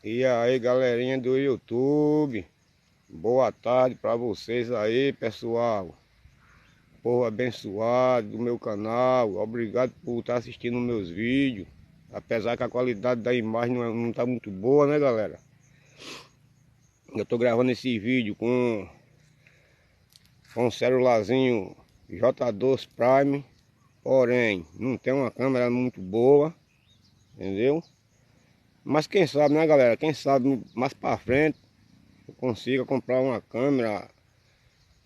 E aí, galerinha do YouTube, boa tarde para vocês aí, pessoal. Povo abençoado do meu canal, obrigado por estar assistindo meus vídeos. Apesar que a qualidade da imagem não tá muito boa, né, galera? Eu tô gravando esse vídeo com um celularzinho J2 Prime, porém não tem uma câmera muito boa, entendeu? Mas quem sabe, né, galera? Quem sabe mais para frente eu consiga comprar uma câmera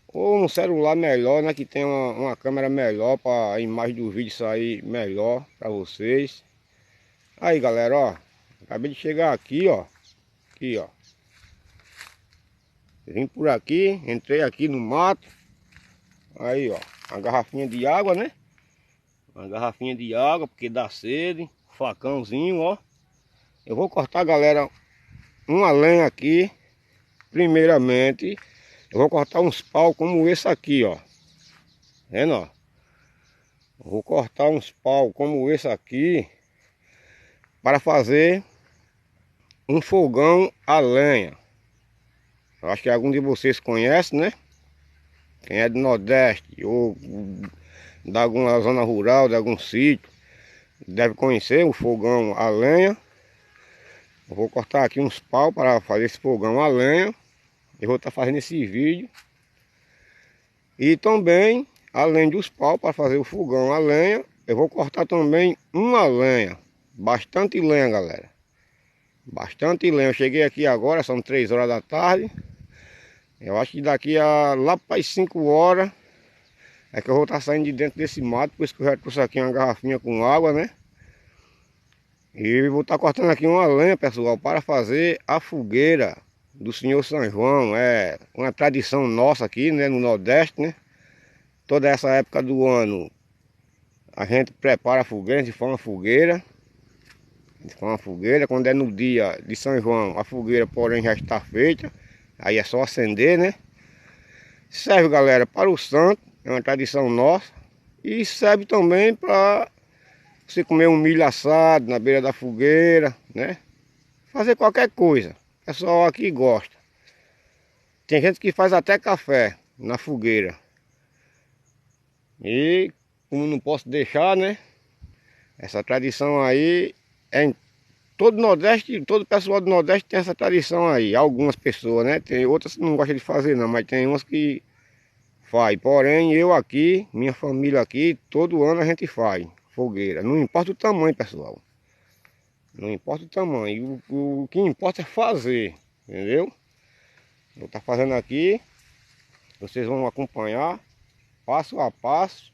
ou um celular melhor, né? Que tem uma câmera melhor para a imagem do vídeo sair melhor para vocês. Aí, galera, ó. Acabei de chegar aqui, ó. Aqui, ó. Vim por aqui, entrei aqui no mato. Aí, ó. Uma garrafinha de água, né? Uma garrafinha de água, porque dá sede. Facãozinho, ó. Eu vou cortar, galera, uma lenha aqui. Primeiramente, eu vou cortar uns pau como esse aqui, ó. Vendo, ó? Vou cortar uns pau como esse aqui para fazer um fogão a lenha. Eu acho que algum de vocês conhece, né? Quem é do Nordeste ou de alguma zona rural, de algum sítio, deve conhecer o fogão a lenha. Eu vou cortar aqui uns pau para fazer esse fogão a lenha. Eu vou estar fazendo esse vídeo. E também, além dos pau para fazer o fogão a lenha, eu vou cortar também uma lenha. Bastante lenha, galera. Bastante lenha. Eu cheguei aqui agora, são 3 horas da tarde. Eu acho que daqui a lá para as 5 horas é que eu vou estar saindo de dentro desse mato. Por isso que eu já trouxe aqui uma garrafinha com água, né? E vou estar cortando aqui uma lenha, pessoal, para fazer a fogueira do Senhor São João. É uma tradição nossa aqui, né, no Nordeste, né? Toda essa época do ano a gente prepara a fogueira, a gente faz uma fogueira. A gente faz uma fogueira. Quando é no dia de São João, a fogueira, porém, já está feita. Aí é só acender, né? Serve, galera, para o santo, é uma tradição nossa. E serve também para você comer um milho assado na beira da fogueira, né? Fazer qualquer coisa. O pessoal aqui gosta. Tem gente que faz até café na fogueira. E como não posso deixar, né? Essa tradição aí é em todo o Nordeste, todo o pessoal do Nordeste tem essa tradição aí. Algumas pessoas, né? Tem outras que não gostam de fazer não, mas tem umas que faz. Porém, eu aqui, minha família aqui, todo ano a gente faz fogueira. Não importa o tamanho, pessoal. Não importa o tamanho. O que importa é fazer, entendeu? Vou estar fazendo aqui. Vocês vão acompanhar passo a passo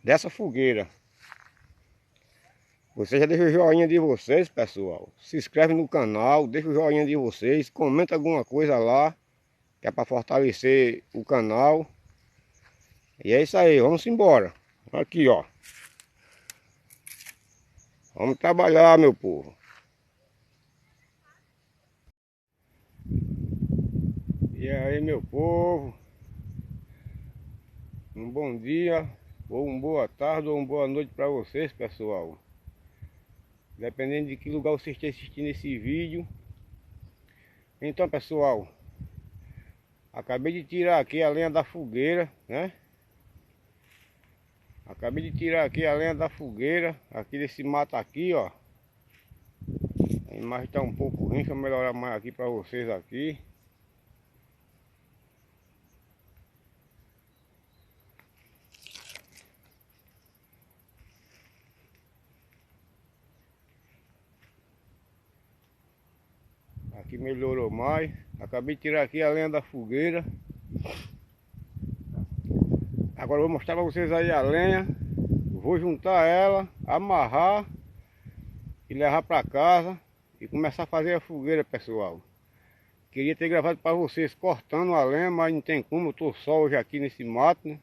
dessa fogueira. Vocês já deixam o joinha de vocês, pessoal. Se inscreve no canal, deixa o joinha de vocês. Comenta alguma coisa lá, que é para fortalecer o canal. E é isso aí, vamos embora. Aqui, ó. Vamos trabalhar, meu povo. E aí, meu povo, um bom dia, ou uma boa tarde, ou uma boa noite para vocês, pessoal. Dependendo de que lugar você esteja assistindo esse vídeo. Então, pessoal, acabei de tirar aqui a lenha da fogueira, né? Acabei de tirar aqui a lenha da fogueira, aqui desse mato aqui, ó. A imagem está um pouco ruim, deixa eu melhorar mais aqui para vocês aqui. Aqui melhorou mais. Acabei de tirar aqui a lenha da fogueira. Agora eu vou mostrar para vocês aí a lenha. Vou juntar ela, amarrar e levar para casa e começar a fazer a fogueira, pessoal. Queria ter gravado para vocês cortando a lenha, mas não tem como, eu estou só hoje aqui nesse mato, né?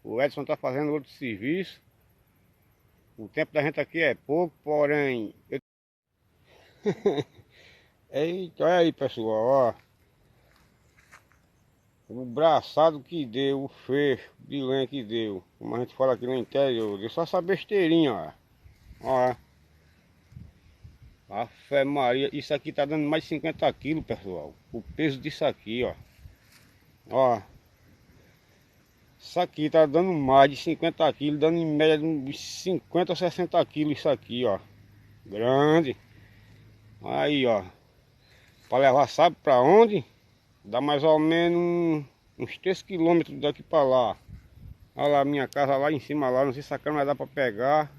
O Edson está fazendo outro serviço. O tempo da gente aqui é pouco, porém... Eita, olha aí, pessoal, ó. O braçado que deu, o fecho de lenha que deu. Como a gente fala aqui no interior, deu só essa besteirinha, ó. Ó, Ave Maria, isso aqui tá dando mais de 50 quilos, pessoal. O peso disso aqui, ó. Ó. Isso aqui tá dando mais de 50 quilos, dando em média de 50 ou 60 quilos isso aqui, ó. Grande. Aí, ó. Pra levar sabe pra onde? Dá mais ou menos uns 3 quilômetros daqui pra lá. Olha lá a minha casa lá em cima lá. Não sei se a câmera dá pra pegar.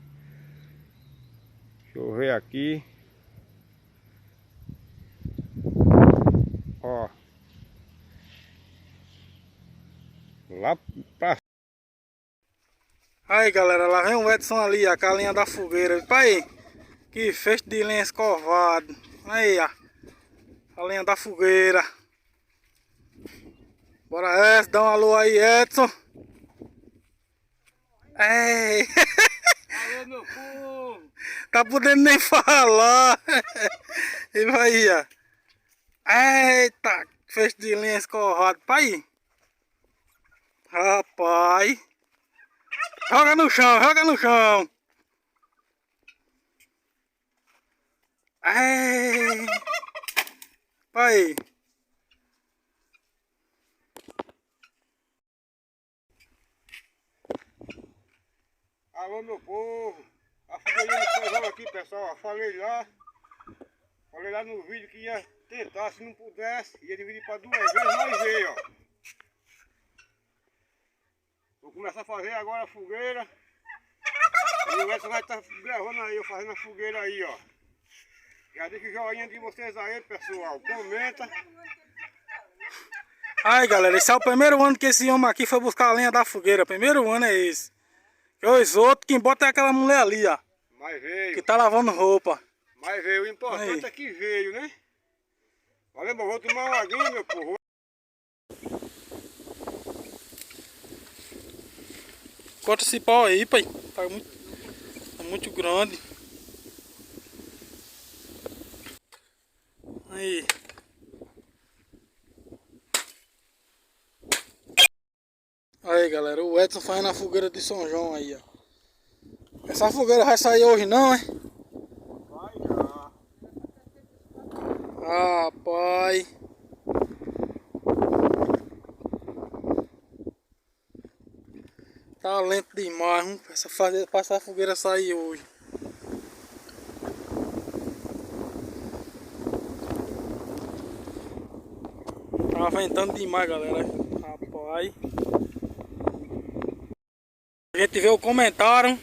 Deixa eu ver aqui. Ó. Lá pra... Aí galera, lá vem o Edson ali, ó, com a linha da fogueira. Pai, que feixe de lenha escovado. Aí, ó, a linha da fogueira. Bora Edson, dá um alô aí, Edson. Ei. Alô, meu povo! Tá podendo nem falar. E vai, ó. Eita, feixe de lenha escovado. Pai, rapaz. Joga no chão, joga no chão. Ei. Pai. Alô, meu povo! A fogueirinha do São João aqui, pessoal. Falei lá no vídeo que ia tentar, se não pudesse, ia dividir para 2 vezes, mas veio, ó. Vou começar a fazer agora a fogueira. E o Edson vai estar gravando aí, eu fazendo a fogueira aí, ó. Já deixa o joinha de vocês aí, pessoal. Comenta. Aí galera, esse é o primeiro ano que esse homem aqui foi buscar a lenha da fogueira. Primeiro ano é esse. E os outros, quem bota é aquela mulher ali, ó. Mas veio. Que tá lavando roupa. Mas veio. O importante aí é que veio, né? Valeu, bom, vou tomar uma aguinha, meu povo. Corta esse pau aí, pai. Tá muito grande. Aí. Aí galera, o Edson fazendo a fogueira de São João aí, ó. Essa fogueira vai sair hoje não, hein? Vai já. Ah, pai. Tá lento demais, hein? Pra essa fogueira sair hoje. Tá ventando demais, galera. Rapaz. A gente vê o comentário.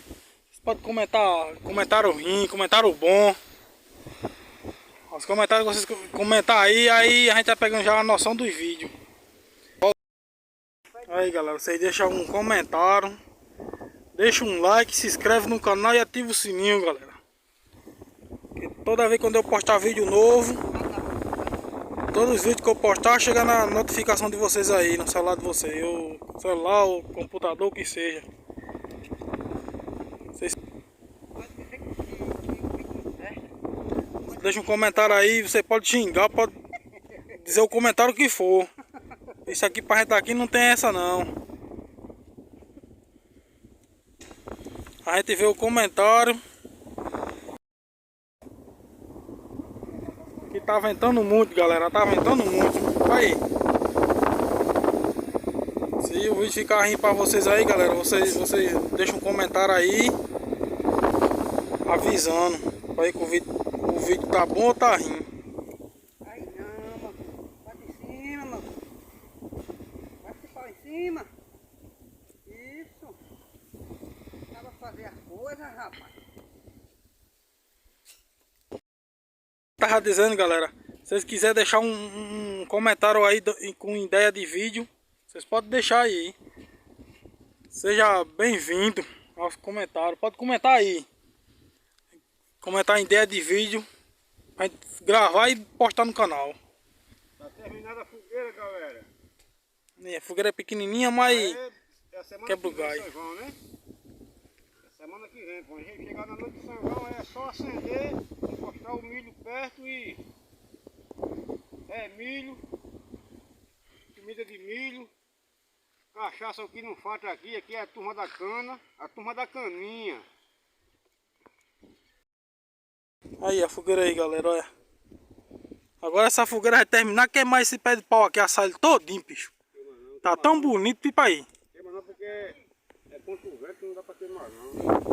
Você pode comentar comentário ruim, comentário bom. Os comentários que vocês comentar aí a gente vai pegando já a noção dos vídeos. Aí galera, vocês deixam um comentário, deixa um like, se inscreve no canal e ativa o sininho, galera. Porque toda vez quando eu postar vídeo novo, todos os vídeos que eu postar chega na notificação de vocês aí, no celular de vocês, ou celular, ou computador, o que seja. Vocês deixa um comentário aí, você pode xingar, pode dizer o comentário que for. Isso aqui pra gente aqui não tem essa não. A gente vê o comentário. Que tá ventando muito, galera. Tá ventando muito. Aí. Se o vídeo ficar ruim pra vocês aí, galera, vocês deixam um comentário aí avisando. Pra ver que o vídeo tá bom ou tá ruim. Aí não, mano. Bate em cima, mano. Bate só em cima. Isso. Dá pra fazer as coisas, rapaz. Tava dizendo, galera, se vocês quiserem deixar um comentário aí com ideia de vídeo, vocês podem deixar aí, hein? Seja bem-vindo aos comentários. Pode comentar aí. Comentar em ideia de vídeo pra gente gravar e postar no canal. Tá terminada a fogueira, galera. A fogueira é pequenininha, mas É a semana quebra o que vem, galho. São João, né? É semana que vem, quando a gente chegar na noite de São João, é só acender, encostar o milho perto e... É milho, comida de milho, cachaça o que não falta aqui é a turma da cana, a turma da caninha. Aí a fogueira aí, galera, olha. Agora essa fogueira vai terminar, queimar esse pé de pau aqui, assar ele todinho, bicho. Tá tão bonito, pipa aí. Queima não porque é contra o vento, não dá pra queimar não.